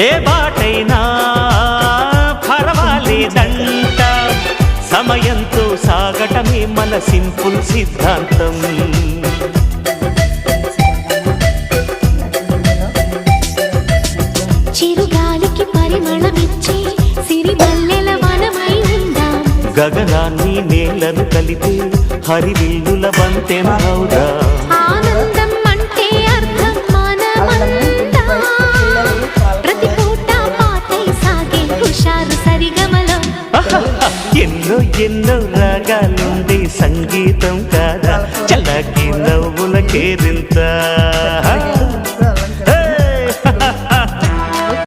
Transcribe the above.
ఏ బాటైనా పర్వాలేదంట, సమయంతో సాగటమే మన సింపుల్ సిద్ధాంతం. చిరుగాలికి పరిమళమిచ్చే సిరిమల్లెల వనమై ఉందాం, గగనాన్ని నేలను కలిపే హరివిల్లుల బంతెన అవుదాం. ఆనందం అంటే అర్థం మనమంతా, ప్రతి పూట పాటై సాగే హుషారు సరిగమలో. ఎన్నో ఎన్నో రాగాలుండే సంగీతం కాదా, చల్లకి నవ్వుల కేరింత.